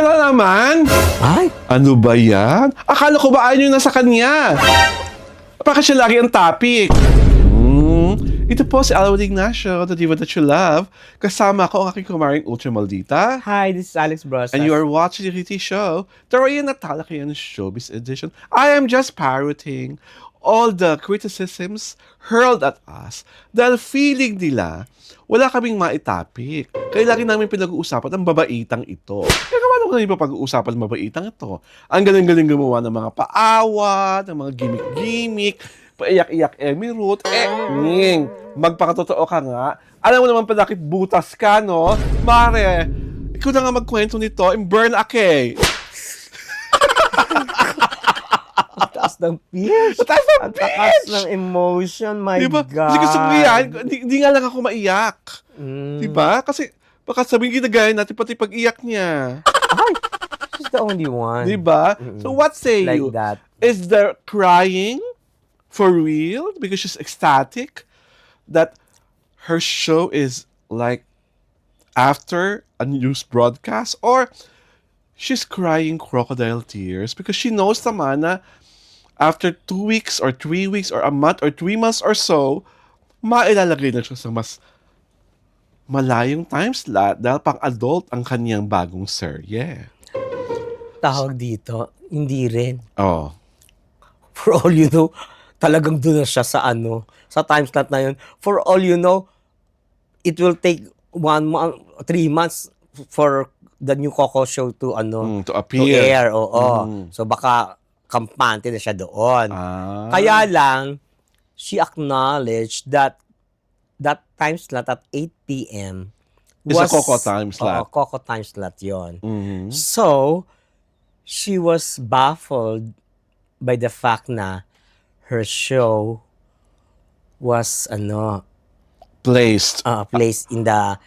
Siya na naman? Ay! Ano ba yan? Akala ko ba ayaw nyo na sa kanya? Bakit siya lagi ang topic? Ito po si Alwin Ignacio, the diva that you love. Kasama ko ang aking kumaring Ultra Maldita. Hi, this is Alex Brosas. And you are watching the reality show, The Ryan Natalakayan Showbiz Edition. I am just parroting all the criticisms hurled at us dahil feeling nila wala kaming maitapik. Kaya lagi namin pinag-uusapan ang babaitang ito. Kaya paano ko na yung pag-uusapan ang babaitang ito? Ang galing-galing gumawa ng mga paawa, ng mga gimmick-gimmick, paiyak-iyak Emirut, magpakatotoo ka nga. Alam mo naman palakit butas ka, no? Mare, ikaw na nga magkwento nito, burn ake. Taas ng pitch. Taas ng Ang taas ng emotion, my diba? God. Kasi gusto ko yan, di nga lang ako maiyak. Diba? Kasi baka sabihin ginagaya natin pati pag-iyak niya. Ay, she's the only one. Diba? So what say Like you? that. Is there crying for real because she's ecstatic that her show is like after a news broadcast, or she's crying crocodile tears because she knows naman na after 2 weeks or 3 weeks or a month or 3 months or so, mailalagay na siya sa mas malayong time slot dahil pang-adult ang kanyang bagong serye. Tawag dito, hindi rin. Oh. For all you know, talagang doon na siya sa sa time slot na yun. For all you know, it will take 1 month, 3 months for the new Coco show to To to appear. air. Oo. So baka kampante na siya doon. Ah. Kaya lang, she acknowledged that that time slot at 8 p.m. Is a Coco time slot. Oo, Coco time slot yun. Mhm. So, she was baffled by the fact na her show was Placed placed in the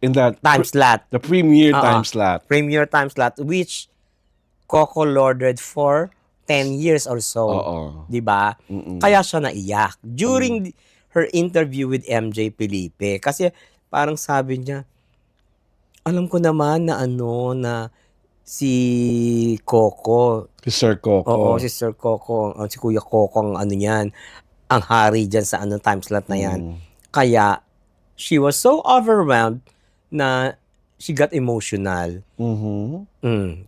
in that time slot, the premiere Oo. time slot. premiere time slot, which Coco lorded for 10 years or so. Oo. 'Di ba? Kaya siya naiyak during her interview with MJ Felipe, kasi parang sabi niya, alam ko naman na na si Coco, Si Sir Coco. oo, si Sir Coco, si Kuya Coco ang niyan, ang hari diyan sa time slot na yan. Kaya she was so overwhelmed na she got emotional.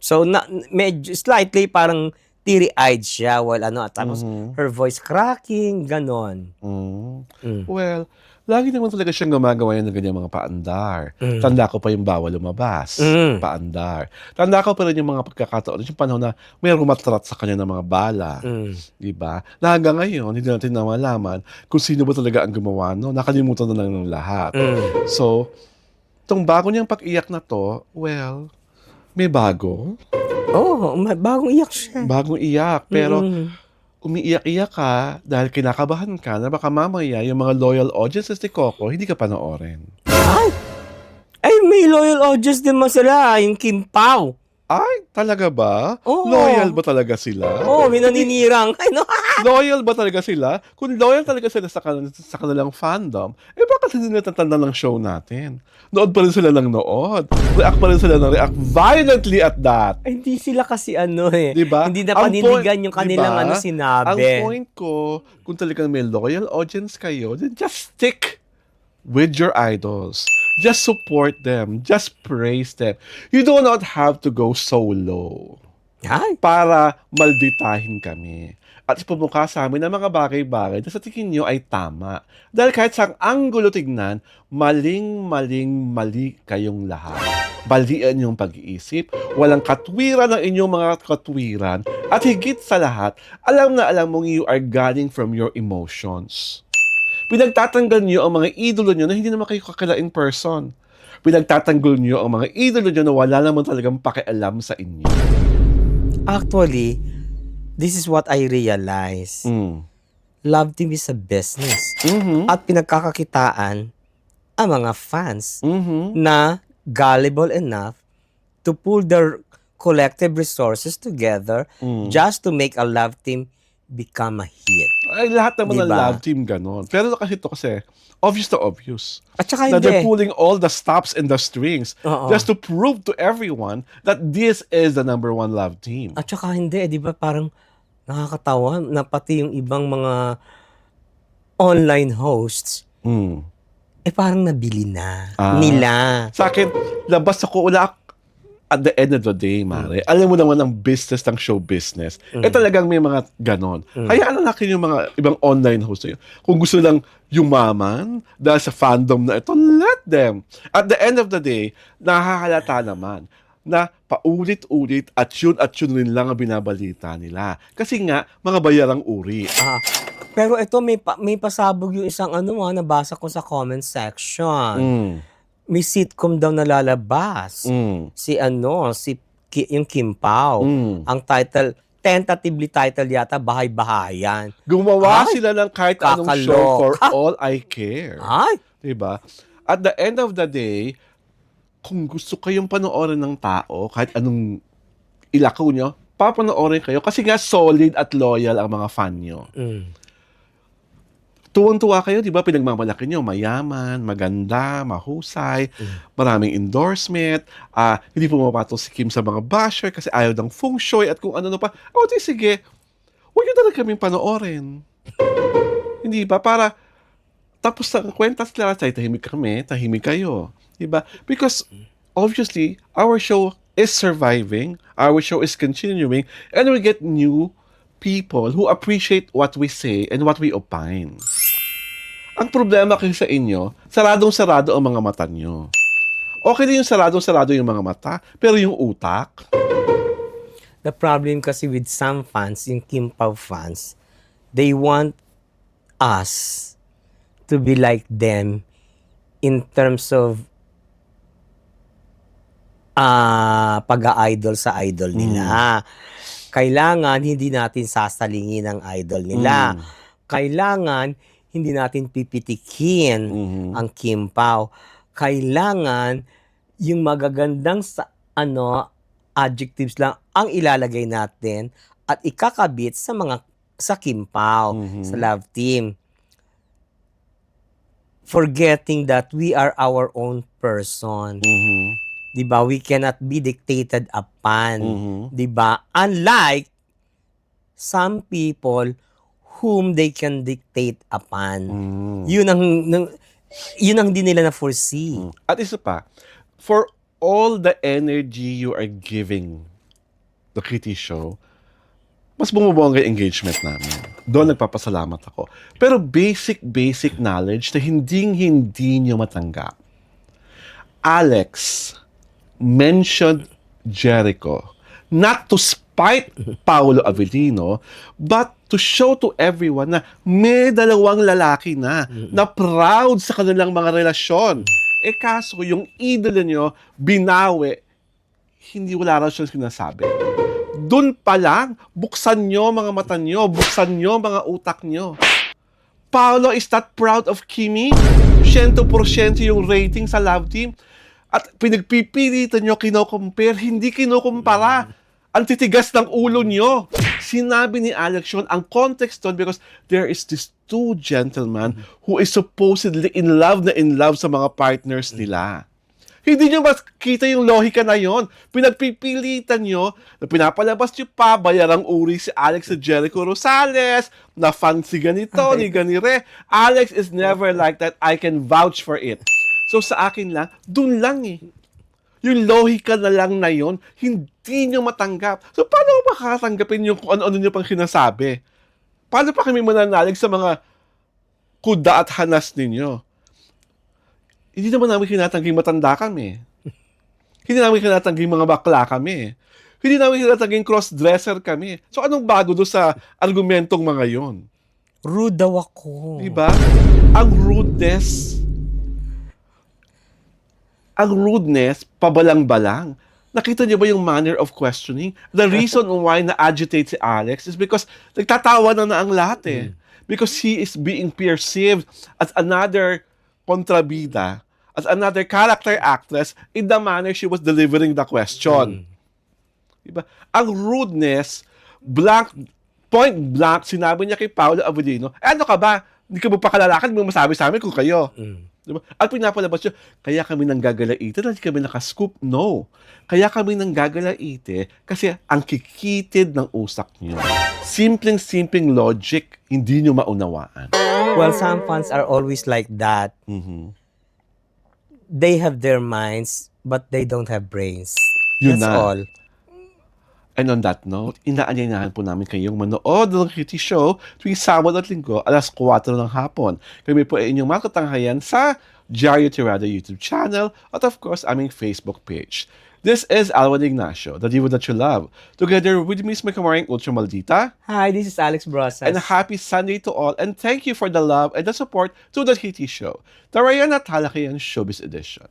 So medyo slightly parang teary-eyed siya while tapos her voice cracking, ganon. Well, lagi naman talaga siyang gumagawa yan ng ganyan mga paandar. Tanda ko pa yung bawal lumabas. Paandar. Tanda ko pa rin yung mga pagkakataon, yung panahon na may rumatrat sa kanya ng mga bala. Diba? Na hanggang ngayon, hindi natin na malaman kung sino ba talaga ang gumawa, no? Nakalimutan na lang ng lahat. So, itong bago niyang pag-iyak na to, well, may bago. Oh, bagong iyak siya. Bagong iyak. Pero, umiiyak-iyak ka dahil kinakabahan ka na baka mamaya yung mga loyal audiences ni Coco, hindi ka panoorin. Ay, may loyal audience din man sila, yung Kim Pao. Ay, talaga ba? Oo. Loyal ba talaga sila? Oh, may naninirang. Loyal ba talaga sila? Kung loyal talaga sila sa kanilang fandom, bakit hindi natatanda ng show natin? Nood pa rin sila ng nood. React pa rin sila ng react violently at that. Ay, hindi sila kasi Diba? hindi na Ang panindigan point- yung kanilang diba? sinabi. Ang point ko, kung talagang may loyal audience kayo, then just stick with your idols. Just support them. Just praise them. You do not have to go solo Ay, para malditahin kami. At ipumukha sa amin ng mga bagay-bagay na sa tingin nyo ay tama. Dahil kahit sa anggulo tignan, mali kayong lahat. Balian yung pag-iisip, walang katwiran ng inyong mga katwiran, at higit sa lahat, alam na alam mong you are guarding from your emotions. Pinagtatanggal nyo ang mga idolo nyo na hindi naman kayo kakilaing person. Pinagtatanggol nyo ang mga idolo nyo na wala naman talagang pakialam sa inyo. actually, this is what I realize. Love team is a business. At pinagkakakitaan ang mga fans na gullible enough to pull their collective resources together just to make a love team become a hit. Ay, lahat naman ng Diba? love team ganon. Pero kasi ito kasi, obvious to obvious. At saka Na they're hindi. pulling all the stops and the strings Oo. just to prove to everyone that this is the number one love team. At saka hindi, di ba parang nakakatawa na pati yung ibang mga online hosts, Mm. parang nabili na Ah. nila. Sa akin, labas ako, at the end of the day, Mare, alam mo naman ang business ng show business. Talagang may mga ganon. Hayaan na natin yung mga ibang online host na yun. Kung gusto lang yumaman dahil sa fandom na ito, let them. At the end of the day, nakahalata naman na paulit-ulit at yun rin lang ang binabalita nila. Kasi nga, mga bayarang uri. Pero ito may pasabog yung isang nabasa ko sa comment section. Mm. May sitcom daw na lalabas. Mm. Yung Kim Pao. Mm. Ang tentatively title yata, Bahay-Bahayan. Gumawa Ay, sila ng kahit anong show kakaloka. for all I care. Ay, Diba? At the end of the day, kung gusto kayong panoorin ng tao, kahit anong ilako nyo, papanoorin kayo kasi nga solid at loyal ang mga fan nyo. Tuwang-tuwa kayo, di ba? Pinagmamalaki nyo, mayaman, maganda, mahusay, maraming endorsement, hindi pumapatol si Kim sa mga basher kasi ayaw ng feng shui at kung ano pa. Di sige, huwag nyo talaga kaming panoorin. Hindi ba? Para tapos ang kwentas nila, tahimik kami, tahimik kayo. Di ba? Because obviously, our show is surviving, our show is continuing, and we get new people who appreciate what we say and what we opine. Ang problema kasi sa inyo, saradong-sarado ang mga mata nyo. Okay din yung saradong-sarado yung mga mata, pero yung utak, the problem kasi with some fans, yung Kim Pao fans, they want us to be like them in terms of pag-idol sa idol nila. Kailangan hindi natin sasalingin ang idol nila. Kailangan hindi natin pipitikin ang Kim Pao. Kailangan yung magagandang adjectives lang ang ilalagay natin at ikakabit sa Kim Pao, sa love team. Forgetting that we are our own person. Diba? We cannot be dictated upon. Diba? Unlike some people whom they can dictate upon. Yun ang hindi nila na-foresee. At isa pa, for all the energy you are giving the Kitty Show, mas bumubongga yung engagement namin. Doon nagpapasalamat ako. Pero basic knowledge na hindi nyo matanggap. Alex mentioned Jericho not to spite Paolo Avellino, but to show to everyone na may dalawang lalaki na proud sa kanilang mga relasyon. Kaso yung idolo nyo, binawi, hindi wala raw siyang sinasabi. Doon pa lang, buksan nyo mga mata nyo, buksan nyo mga utak nyo. Paolo is not proud of Kimi. 100% yung rating sa love team. At pinagpipilitan nyo, kino-compare, hindi kino-kumpara. Ang titigas ng ulo nyo. Sinabi ni Alex yun, ang context doon, because there is this two gentlemen who is supposedly in love sa mga partners nila. Hindi nyo makita yung lohika na yon. Pinagpipilitan nyo, na pinapalabas nyo pa, bayarang uri si Alex sa Jericho Rosales, na fan si ganito, ni ganire. Alex is never like that. I can vouch for it. So sa akin lang, dun lang eh. Yung lohika na lang na yon, hindi nyo matanggap. So paano ko makatanggapin yung kung ano-ano nyo pang sinasabi? Paano pa kami mananalig sa mga kuda at hanas ninyo? Hindi naman namin kinatangging matanda kami. Hindi namin kinatangging mga bakla kami. Hindi namin kinatangging cross-dresser kami. So anong bago doon sa argumentong mga yon? Rude daw ako. Diba? Ang rudeness, pabalang-balang. Nakita niyo ba yung manner of questioning? The reason why na-agitate si Alex is because nagtatawa na ang lahat eh. Because he is being perceived as another kontrabida, as another character actress in the manner she was delivering the question. Diba? Ang rudeness, blank Point blank, sinabi niya kay Paolo Avellino, ano ka ba? Hindi ka mo pa kalalakan, hindi mo masabi sa amin kung kayo. Diba? At pinapalabas siya, kaya kami nang gagalaite, dahil kami nakascoop. No. Kaya kami nang gagalaite kasi ang kikitid ng usak niyo. Simpleng logic, hindi niyo maunawaan. Well, some fans are always like that. They have their minds, but they don't have brains. Yun That's na. all. And on that note, inaanyayahan po namin kayong manood ng Kitty Show tuwing Sabado at Linggo, alas 4 ng hapon. Kami po ay inyong makatanghayan sa Diario Tirada YouTube channel at of course, aming Facebook page. This is Alwan Ignacio, the diva that you love. Together with Miss Makamarang Ultra Maldita. Hi, this is Alex Brosas. And happy Sunday to all, and thank you for the love and the support to the Kitty Show, the Ryan at Halakian Showbiz Edition.